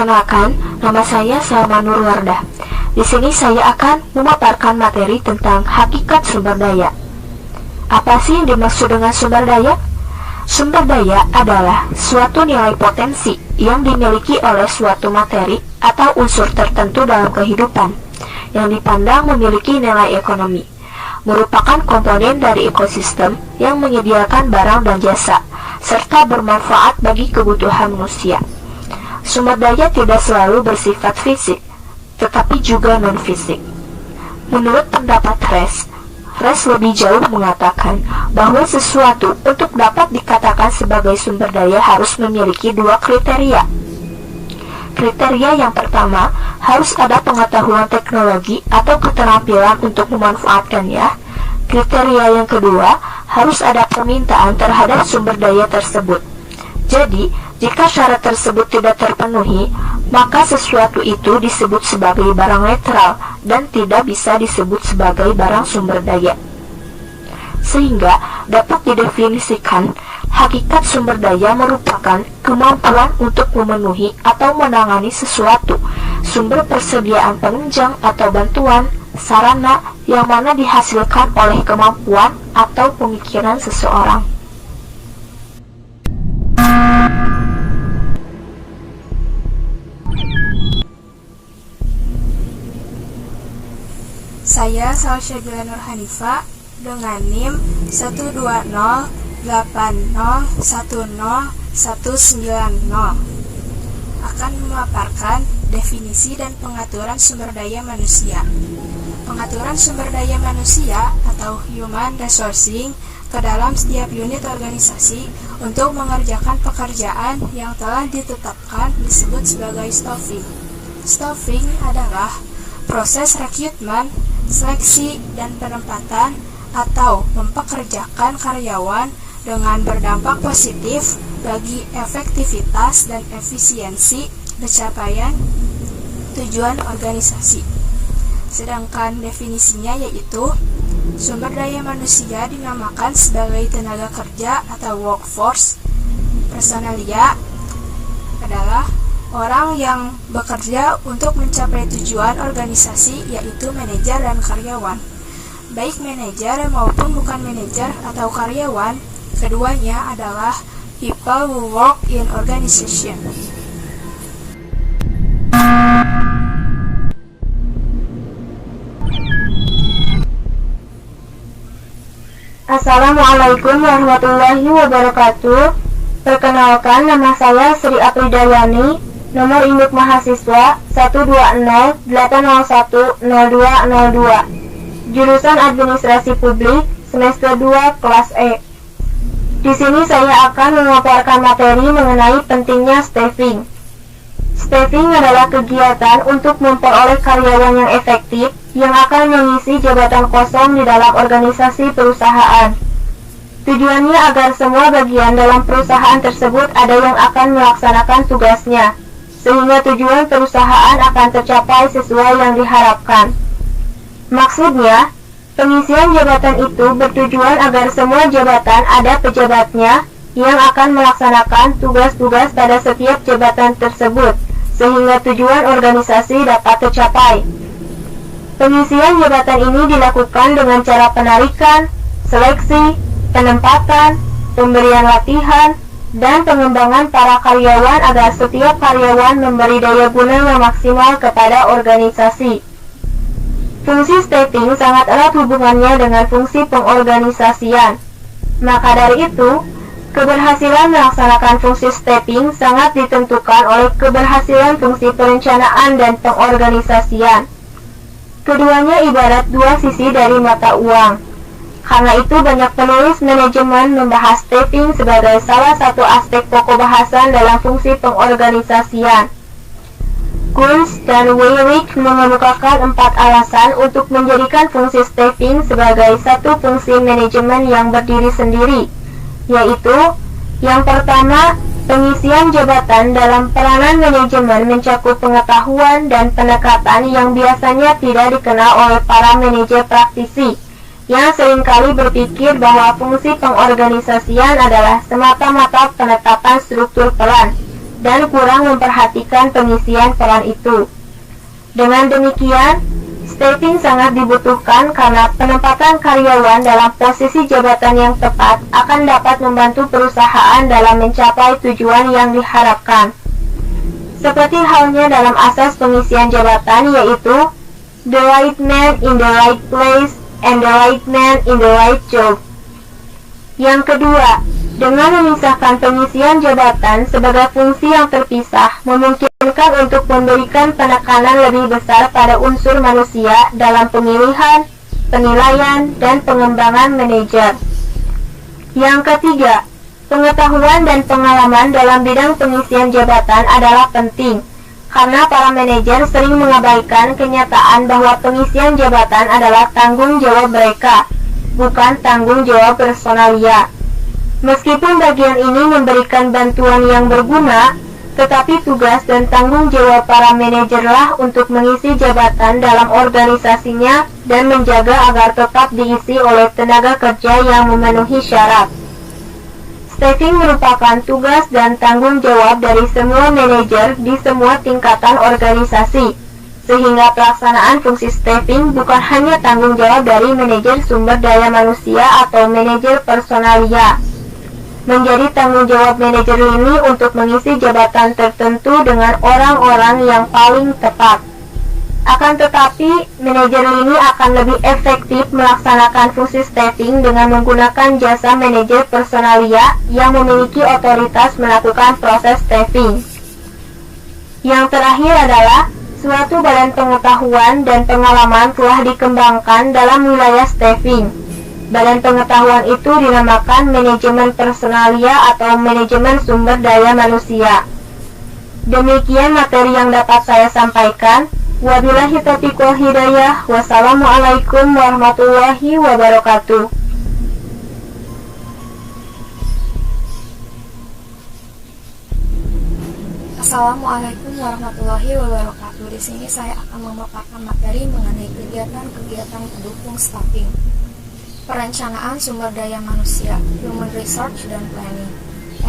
Perkenalkan, nama saya Salma Nurwardah. Di sini saya akan memaparkan materi tentang hakikat sumber daya. Apa sih yang dimaksud dengan sumber daya? Sumber daya adalah suatu nilai potensi yang dimiliki oleh suatu materi atau unsur tertentu dalam kehidupan, yang dipandang memiliki nilai ekonomi, merupakan komponen dari ekosistem yang menyediakan barang dan jasa, serta bermanfaat bagi kebutuhan manusia. Sumber daya tidak selalu bersifat fisik, tetapi juga non-fisik. Menurut pendapat Res lebih jauh mengatakan bahwa sesuatu untuk dapat dikatakan sebagai sumber daya harus memiliki dua kriteria. Kriteria yang pertama, harus ada pengetahuan teknologi atau keterampilan untuk memanfaatkannya. Kriteria yang kedua, harus ada permintaan terhadap sumber daya tersebut. Jadi, jika syarat tersebut tidak terpenuhi, maka sesuatu itu disebut sebagai barang netral dan tidak bisa disebut sebagai barang sumber daya. Sehingga dapat didefinisikan, hakikat sumber daya merupakan kemampuan untuk memenuhi atau menangani sesuatu, sumber persediaan penunjang atau bantuan, sarana yang mana dihasilkan oleh kemampuan atau pemikiran seseorang. Saya Salsabila Nur Hanifah dengan NIM 120801019 akan memaparkan definisi dan pengaturan sumber daya manusia. Pengaturan sumber daya manusia atau human resourcing ke dalam setiap unit organisasi untuk mengerjakan pekerjaan yang telah ditetapkan disebut sebagai staffing. Staffing adalah proses rekrutmen, seleksi, dan penempatan atau mempekerjakan karyawan dengan berdampak positif bagi efektivitas dan efisiensi pencapaian tujuan organisasi. Sedangkan definisinya yaitu sumber daya manusia dinamakan sebagai tenaga kerja atau workforce. Personalia adalah orang yang bekerja untuk mencapai tujuan organisasi, yaitu manajer dan karyawan. Baik manajer maupun bukan manajer atau karyawan, keduanya adalah people who work in organization. Assalamualaikum warahmatullahi wabarakatuh. Perkenalkan, nama saya Sri Apridayani, nomor induk mahasiswa 12018010202, jurusan Administrasi Publik, semester 2, kelas E. Di sini saya akan memaparkan materi mengenai pentingnya staffing. Staffing adalah kegiatan untuk memperoleh karyawan yang efektif yang akan mengisi jabatan kosong di dalam organisasi perusahaan. Tujuannya agar semua bagian dalam perusahaan tersebut ada yang akan melaksanakan tugasnya, sehingga tujuan perusahaan akan tercapai sesuai yang diharapkan. Maksudnya, pengisian jabatan itu bertujuan agar semua jabatan ada pejabatnya yang akan melaksanakan tugas-tugas pada setiap jabatan tersebut, sehingga tujuan organisasi dapat tercapai. Pengisian jabatan ini dilakukan dengan cara penarikan, seleksi, penempatan, pemberian latihan, dan pengembangan para karyawan agar setiap karyawan memberi daya guna yang maksimal kepada organisasi. Fungsi staffing sangat erat hubungannya dengan fungsi pengorganisasian. Maka dari itu, keberhasilan melaksanakan fungsi staffing sangat ditentukan oleh keberhasilan fungsi perencanaan dan pengorganisasian. Keduanya ibarat dua sisi dari mata uang. Karena itu banyak penulis manajemen membahas staffing sebagai salah satu aspek pokok bahasan dalam fungsi pengorganisasian. Kunz dan Weyrich mengemukakan 4 alasan untuk menjadikan fungsi staffing sebagai satu fungsi manajemen yang berdiri sendiri, yaitu yang pertama, pengisian jabatan dalam peranan manajemen mencakup pengetahuan dan pendekatan yang biasanya tidak dikenal oleh para manajer praktisi, yang seringkali berpikir bahwa fungsi pengorganisasian adalah semata-mata penetapan struktur peran dan kurang memperhatikan pengisian peran itu. Dengan demikian, staffing sangat dibutuhkan karena penempatan karyawan dalam posisi jabatan yang tepat akan dapat membantu perusahaan dalam mencapai tujuan yang diharapkan. Seperti halnya dalam asas pengisian jabatan, yaitu the right man in the right place and the right man in the right job. Yang kedua, dengan memisahkan pengisian jabatan sebagai fungsi yang terpisah, memungkinkan untuk memberikan penekanan lebih besar pada unsur manusia dalam pemilihan, penilaian, dan pengembangan manajer. Yang ketiga, pengetahuan dan pengalaman dalam bidang pengisian jabatan adalah penting, karena para manajer sering mengabaikan kenyataan bahwa pengisian jabatan adalah tanggung jawab mereka, bukan tanggung jawab personalia. Meskipun bagian ini memberikan bantuan yang berguna, tetapi tugas dan tanggung jawab para manajerlah untuk mengisi jabatan dalam organisasinya dan menjaga agar tetap diisi oleh tenaga kerja yang memenuhi syarat. Staffing merupakan tugas dan tanggung jawab dari semua manajer di semua tingkatan organisasi, sehingga pelaksanaan fungsi staffing bukan hanya tanggung jawab dari manajer sumber daya manusia atau manajer personalia. Menjadi tanggung jawab manajer lini untuk mengisi jabatan tertentu dengan orang-orang yang paling tepat. Akan tetapi, manajer lini akan lebih efektif melaksanakan fungsi staffing dengan menggunakan jasa manajer personalia yang memiliki otoritas melakukan proses staffing. Yang terakhir adalah, suatu badan pengetahuan dan pengalaman telah dikembangkan dalam wilayah staffing. Badan pengetahuan itu dinamakan manajemen personalia atau manajemen sumber daya manusia. Demikian materi yang dapat saya sampaikan. Wabillahi taufiq wal hidayah. Wassalamualaikum warahmatullahi wabarakatuh. Assalamualaikum warahmatullahi wabarakatuh. Di sini saya akan memaparkan materi mengenai kegiatan-kegiatan pendukung staffing. Perencanaan sumber daya manusia, human research dan planning.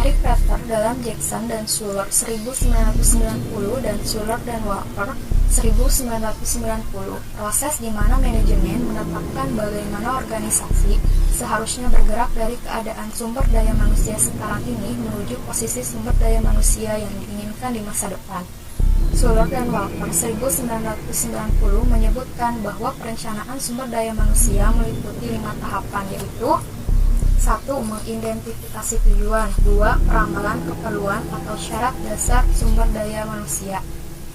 Eric Peter dalam Jackson dan Schuller 1990 dan Schuller dan Walker 1990, proses di mana manajemen menetapkan bagaimana organisasi seharusnya bergerak dari keadaan sumber daya manusia sekarang ini menuju posisi sumber daya manusia yang diinginkan di masa depan. Schuller dan Walker 1990 menyebutkan bahwa perencanaan sumber daya manusia meliputi 5 tahapan, yaitu 1. Mengidentifikasi tujuan. 2. Peramalan keperluan atau syarat dasar sumber daya manusia.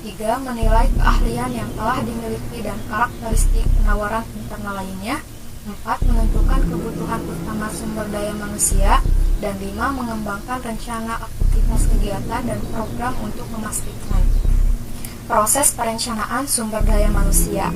3. Menilai keahlian yang telah dimiliki dan karakteristik penawaran internal lainnya. 4. Menentukan kebutuhan utama sumber daya manusia. Dan 5. Mengembangkan rencana aktivitas kegiatan dan program untuk memastikan proses perencanaan sumber daya manusia.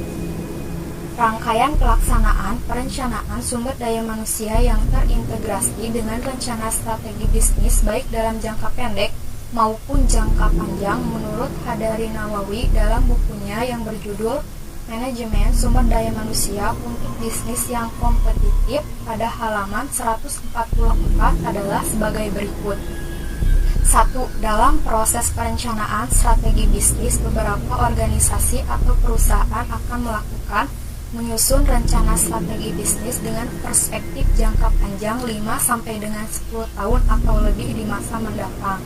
Rangkaian pelaksanaan perencanaan sumber daya manusia yang terintegrasi dengan rencana strategi bisnis baik dalam jangka pendek maupun jangka panjang menurut Hadari Nawawi dalam bukunya yang berjudul Manajemen Sumber Daya Manusia untuk Bisnis yang Kompetitif pada halaman 144 adalah sebagai berikut. 1. Dalam proses perencanaan strategi bisnis, beberapa organisasi atau perusahaan akan melakukan menyusun rencana strategi bisnis dengan perspektif jangka panjang 5 sampai dengan 10 tahun atau lebih di masa mendatang.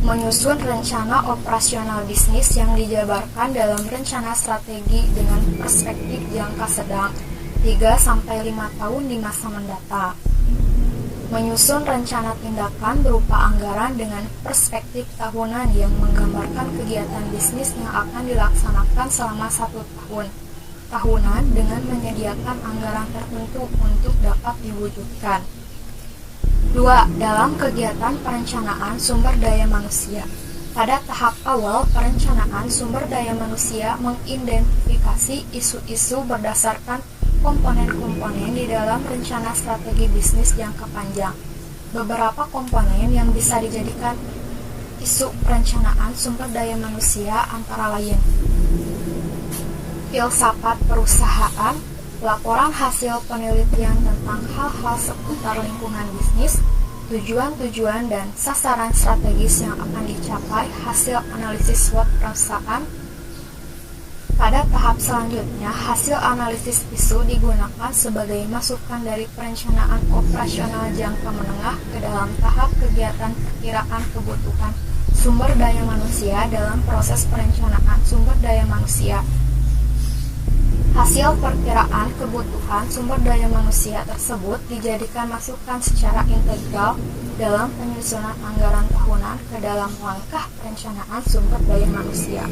Menyusun rencana operasional bisnis yang dijabarkan dalam rencana strategi dengan perspektif jangka sedang 3-5 tahun di masa mendatang. Menyusun rencana tindakan berupa anggaran dengan perspektif tahunan yang menggambarkan kegiatan bisnis yang akan dilaksanakan selama 1 tahun tahunan dengan menyediakan anggaran tertentu untuk dapat diwujudkan. 2. Dalam kegiatan perencanaan sumber daya manusia. Pada tahap awal perencanaan sumber daya manusia mengidentifikasi isu-isu berdasarkan komponen-komponen di dalam rencana strategi bisnis jangka panjang. Beberapa komponen yang bisa dijadikan isu perencanaan sumber daya manusia antara lain filsafat perusahaan, laporan hasil penelitian tentang hal-hal seputar lingkungan bisnis, tujuan-tujuan dan sasaran strategis yang akan dicapai hasil analisis SWOT perusahaan. Pada tahap selanjutnya, hasil analisis ISU digunakan sebagai masukan dari perencanaan operasional jangka menengah ke dalam tahap kegiatan perkiraan kebutuhan sumber daya manusia dalam proses perencanaan sumber daya manusia. Hasil perkiraan kebutuhan sumber daya manusia tersebut dijadikan masukan secara integral dalam penyusunan anggaran tahunan ke dalam langkah perencanaan sumber daya manusia.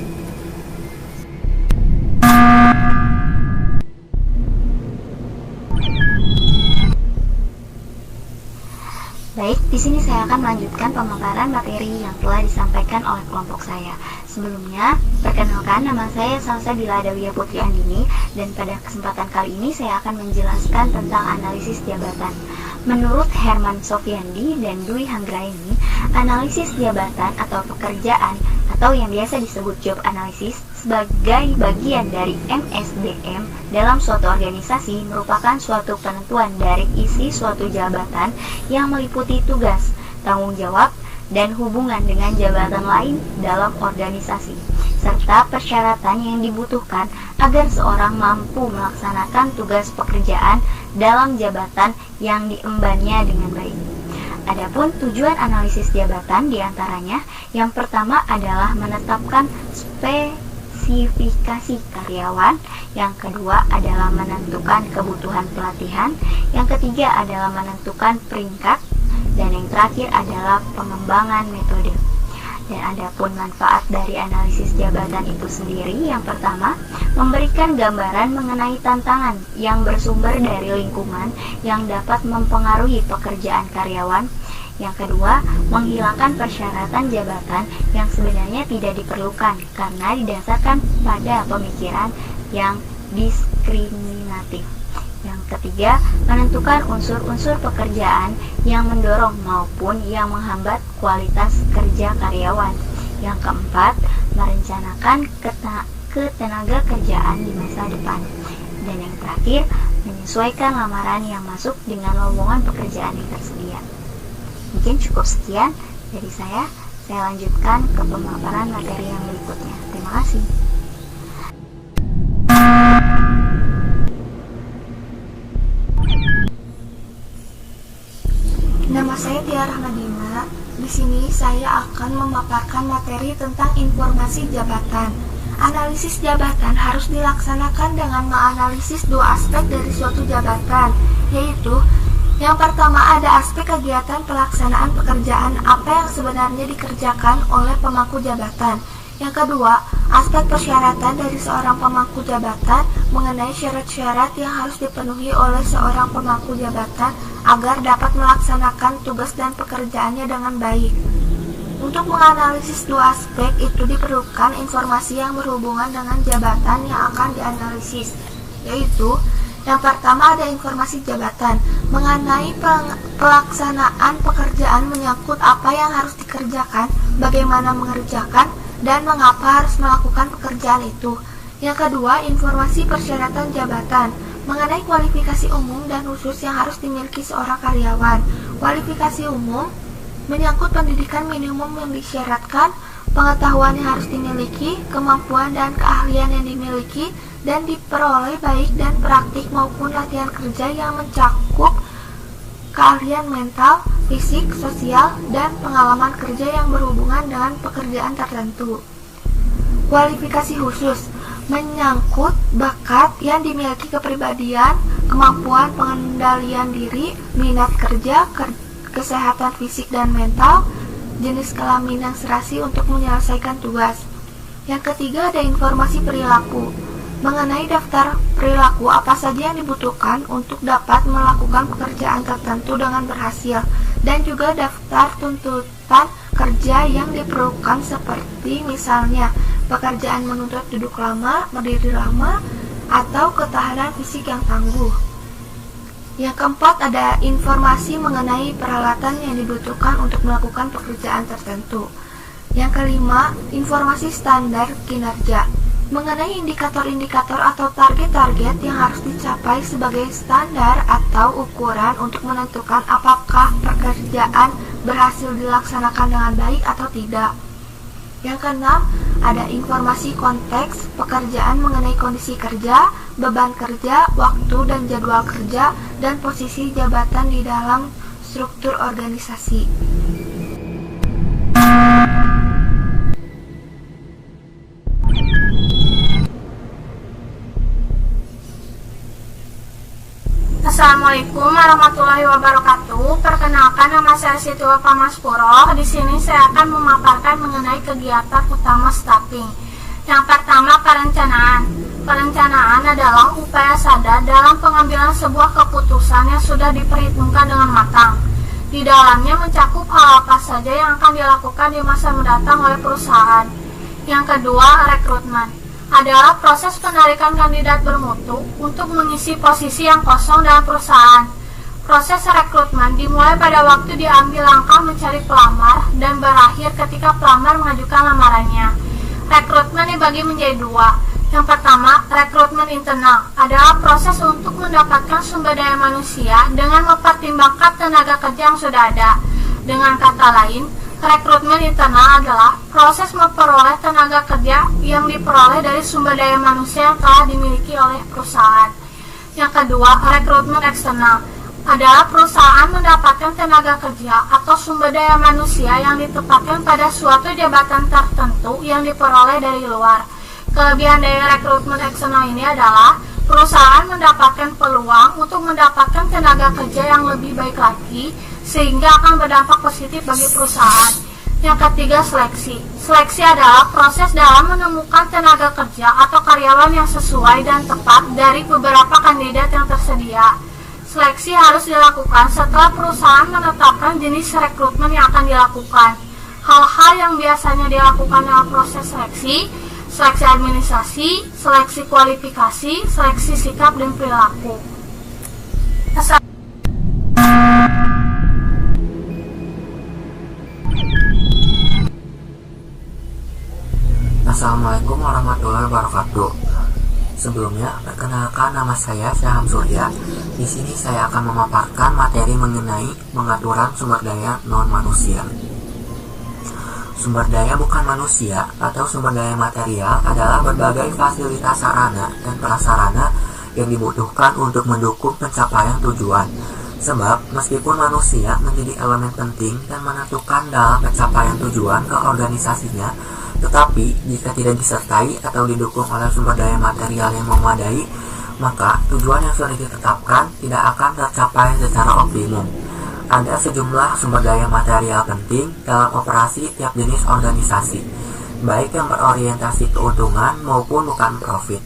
Baik, di sini saya akan melanjutkan pemaparan materi yang telah disampaikan oleh kelompok saya. Sebelumnya, perkenalkan, nama saya Salsabila Adawiyah Putri Andini, dan pada kesempatan kali ini saya akan menjelaskan tentang analisis jabatan. Menurut Herman Sofiandi dan Dwi Hanggraini, analisis jabatan atau pekerjaan atau yang biasa disebut job analysis sebagai bagian dari MSDM dalam suatu organisasi merupakan suatu penentuan dari isi suatu jabatan yang meliputi tugas, tanggung jawab, dan hubungan dengan jabatan lain dalam organisasi, serta persyaratan yang dibutuhkan agar seorang mampu melaksanakan tugas pekerjaan dalam jabatan yang diembannya dengan baik. Adapun tujuan analisis jabatan diantaranya, yang pertama adalah menetapkan spesifikasi karyawan, yang kedua adalah menentukan kebutuhan pelatihan, yang ketiga adalah menentukan peringkat, dan yang terakhir adalah pengembangan metode. Dan adapun manfaat dari analisis jabatan itu sendiri, yang pertama, memberikan gambaran mengenai tantangan yang bersumber dari lingkungan yang dapat mempengaruhi pekerjaan karyawan. Yang kedua, menghilangkan persyaratan jabatan yang sebenarnya tidak diperlukan karena didasarkan pada pemikiran yang diskriminatif. Yang ketiga, menentukan unsur-unsur pekerjaan yang mendorong maupun yang menghambat kualitas kerja karyawan. Yang keempat, merencanakan ketenaga kerjaan di masa depan. Dan yang terakhir, menyesuaikan lamaran yang masuk dengan lowongan pekerjaan yang tersedia. Mungkin cukup sekian dari saya lanjutkan ke pemaparan materi yang berikutnya. Terima kasih. Nama saya Tia Rahmadina. Di sini saya akan memaparkan materi tentang informasi jabatan. Analisis jabatan harus dilaksanakan dengan menganalisis dua aspek dari suatu jabatan, yaitu yang pertama ada aspek kegiatan pelaksanaan pekerjaan apa yang sebenarnya dikerjakan oleh pemangku jabatan. Yang kedua, aspek persyaratan dari seorang pemangku jabatan mengenai syarat-syarat yang harus dipenuhi oleh seorang pemangku jabatan agar dapat melaksanakan tugas dan pekerjaannya dengan baik. Untuk menganalisis dua aspek itu diperlukan informasi yang berhubungan dengan jabatan yang akan dianalisis, yaitu yang pertama ada informasi jabatan mengenai pelaksanaan pekerjaan menyangkut apa yang harus dikerjakan, bagaimana mengerjakan, dan mengapa harus melakukan pekerjaan itu. Yang kedua, informasi persyaratan jabatan mengenai kualifikasi umum dan khusus yang harus dimiliki seorang karyawan. Kualifikasi umum menyangkut pendidikan minimum yang disyaratkan, pengetahuan yang harus dimiliki, kemampuan dan keahlian yang dimiliki dan diperoleh baik dan praktik maupun latihan kerja yang mencakup keahlian mental, fisik, sosial, dan pengalaman kerja yang berhubungan dengan pekerjaan tertentu. Kualifikasi khusus menyangkut bakat yang dimiliki kepribadian, kemampuan pengendalian diri, minat kerja, kesehatan fisik dan mental, jenis kelamin yang serasi untuk menyelesaikan tugas. Yang ketiga ada informasi perilaku mengenai daftar perilaku apa saja yang dibutuhkan untuk dapat melakukan pekerjaan tertentu dengan berhasil, dan juga daftar tuntutan kerja yang diperlukan seperti misalnya pekerjaan menuntut duduk lama, berdiri lama, atau ketahanan fisik yang tangguh. Yang keempat ada informasi mengenai peralatan yang dibutuhkan untuk melakukan pekerjaan tertentu. Yang kelima, informasi standar kinerja mengenai indikator-indikator atau target-target yang harus dicapai sebagai standar atau ukuran untuk menentukan apakah pekerjaan berhasil dilaksanakan dengan baik atau tidak. Yang keenam, ada informasi konteks pekerjaan mengenai kondisi kerja, beban kerja, waktu dan jadwal kerja, dan posisi jabatan di dalam struktur organisasi. Assalamualaikum warahmatullahi wabarakatuh. Perkenalkan, nama saya Siti Wafa Maspuro. Di sini saya akan memaparkan mengenai kegiatan utama staffing. Yang pertama, perencanaan. Perencanaan adalah upaya sadar dalam pengambilan sebuah keputusan yang sudah diperhitungkan dengan matang. Di dalamnya mencakup hal apa saja yang akan dilakukan di masa mendatang oleh perusahaan. Yang kedua, rekrutmen adalah proses penarikan kandidat bermutu untuk mengisi posisi yang kosong dalam perusahaan. Proses rekrutmen dimulai pada waktu diambil langkah mencari pelamar dan berakhir ketika pelamar mengajukan lamarannya. Rekrutmen dibagi menjadi dua. Yang pertama, rekrutmen internal adalah proses untuk mendapatkan sumber daya manusia dengan mempertimbangkan tenaga kerja yang sudah ada. Dengan kata lain, rekrutmen internal adalah proses memperoleh tenaga kerja yang diperoleh dari sumber daya manusia yang telah dimiliki oleh perusahaan. Yang kedua, rekrutmen eksternal adalah perusahaan mendapatkan tenaga kerja atau sumber daya manusia yang ditempatkan pada suatu jabatan tertentu yang diperoleh dari luar. Kelebihan dari rekrutmen eksternal ini adalah perusahaan mendapatkan peluang untuk mendapatkan tenaga kerja yang lebih baik lagi, sehingga akan berdampak positif bagi perusahaan. Yang ketiga, seleksi. Seleksi adalah proses dalam menemukan tenaga kerja atau karyawan yang sesuai dan tepat dari beberapa kandidat yang tersedia. Seleksi harus dilakukan setelah perusahaan menetapkan jenis rekrutmen yang akan dilakukan. Hal-hal yang biasanya dilakukan dalam proses seleksi: seleksi administrasi, seleksi kualifikasi, seleksi sikap dan perilaku. Assalamualaikum warahmatullahi wabarakatuh. Sebelumnya, perkenalkan, nama saya Syaham Surya. Di sini saya akan memaparkan materi mengenai pengaturan sumber daya non-manusia. Sumber daya bukan manusia atau sumber daya material adalah berbagai fasilitas sarana dan prasarana yang dibutuhkan untuk mendukung pencapaian tujuan. Sebab, meskipun manusia menjadi elemen penting dan menentukan dalam pencapaian tujuan ke organisasinya, tetapi jika tidak disertai atau didukung oleh sumber daya material yang memadai, maka tujuan yang sudah ditetapkan tidak akan tercapai secara optimum. Ada sejumlah sumber daya material penting dalam operasi tiap jenis organisasi, baik yang berorientasi keuntungan maupun bukan profit.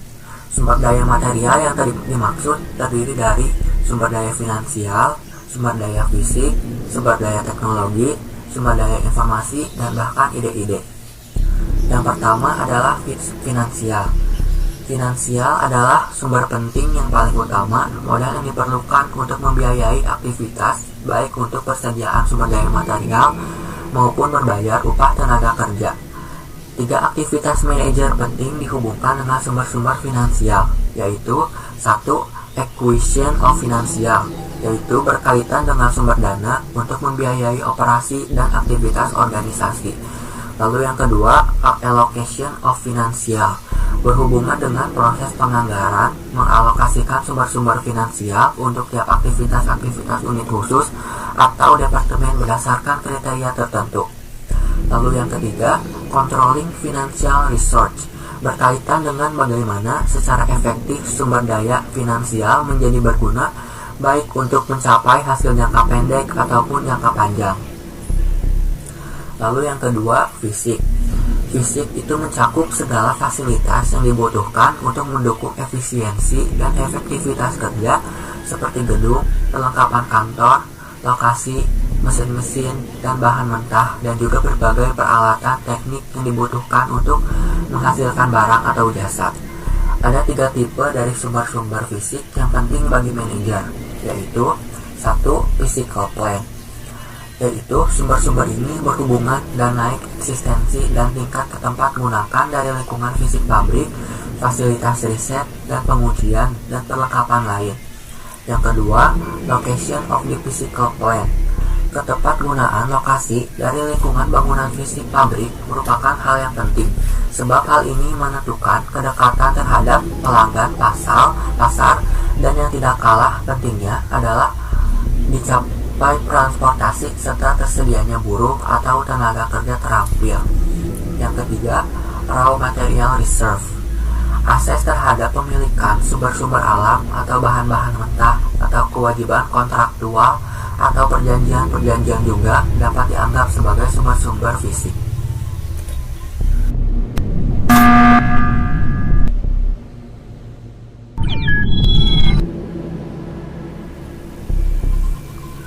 Sumber daya material yang tadi dimaksud terdiri dari sumber daya finansial, sumber daya fisik, sumber daya teknologi, sumber daya informasi, dan bahkan ide-ide. Yang pertama adalah finansial. Finansial adalah sumber penting yang paling utama, modal yang diperlukan untuk membiayai aktivitas, baik untuk persediaan sumber daya material maupun berbayar upah tenaga kerja. 3 aktivitas manajer penting dihubungkan dengan sumber-sumber finansial, yaitu 1. Acquisition of financial, yaitu berkaitan dengan sumber dana untuk membiayai operasi dan aktivitas organisasi. Lalu yang kedua, allocation of financial, berhubungan dengan proses penganggaran, mengalokasikan sumber-sumber finansial untuk tiap aktivitas-aktivitas unit khusus atau departemen berdasarkan kriteria tertentu. Lalu yang ketiga, controlling financial resource, berkaitan dengan bagaimana secara efektif sumber daya finansial menjadi berguna baik untuk mencapai hasil jangka pendek ataupun jangka panjang. Lalu yang kedua, fisik. Fisik itu mencakup segala fasilitas yang dibutuhkan untuk mendukung efisiensi dan efektivitas kerja seperti gedung, perlengkapan kantor, lokasi, mesin-mesin, dan bahan mentah, dan juga berbagai peralatan teknik yang dibutuhkan untuk menghasilkan barang atau jasa. Ada 3 tipe dari sumber-sumber fisik yang penting bagi manajer, yaitu 1. Physical plant, yaitu sumber-sumber ini berhubungan dan naik eksistensi dan tingkat ketempat gunakan dari lingkungan fisik pabrik fasilitas riset dan pengujian, dan perlengkapan lain. Yang kedua, location of the physical plant. Ketepat gunaan lokasi dari lingkungan bangunan fisik pabrik merupakan hal yang penting, sebab hal ini menentukan kedekatan terhadap pelanggan pasar, dan yang tidak kalah pentingnya adalah dicapai transportasi serta tersedianya buruh atau tenaga kerja terampil. Yang ketiga, raw material reserve. Akses terhadap pemilikan sumber-sumber alam atau bahan-bahan mentah atau kewajiban kontraktual atau perjanjian-perjanjian juga dapat dianggap sebagai sumber-sumber fisik.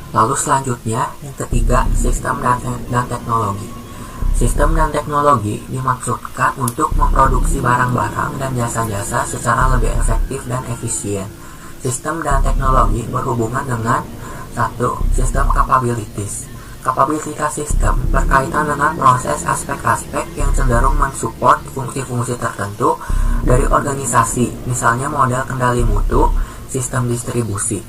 Lalu selanjutnya, yang ketiga, sistem dan teknologi. Sistem dan teknologi dimaksudkan untuk memproduksi barang-barang dan jasa-jasa secara lebih efektif dan efisien. Sistem dan teknologi berhubungan dengan 1. Sistem capabilities. Kapabilitas sistem berkaitan dengan proses aspek-aspek yang cenderung mensupport fungsi-fungsi tertentu dari organisasi, misalnya model kendali mutu, sistem distribusi.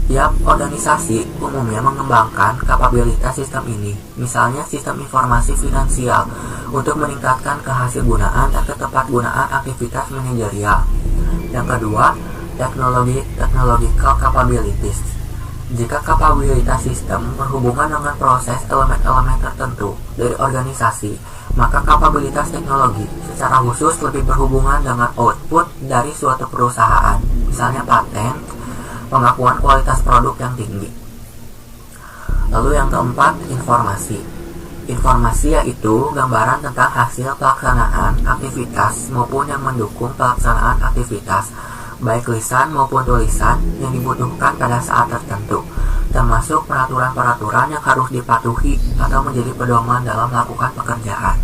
Tiap organisasi umumnya mengembangkan kapabilitas sistem ini, misalnya sistem informasi finansial, untuk meningkatkan kehasilgunaan dan ketepatgunaan aktivitas manajerial. Yang kedua, technological capabilities. Jika kapabilitas sistem berhubungan dengan proses elemen-elemen tertentu dari organisasi, maka kapabilitas teknologi secara khusus lebih berhubungan dengan output dari suatu perusahaan, misalnya paten, pengakuan kualitas produk yang tinggi. Lalu yang keempat, informasi. Informasi yaitu gambaran tentang hasil pelaksanaan aktivitas maupun yang mendukung pelaksanaan aktivitas, baik lisan maupun tulisan yang dibutuhkan pada saat tertentu, termasuk peraturan-peraturan yang harus dipatuhi atau menjadi pedoman dalam melakukan pekerjaan.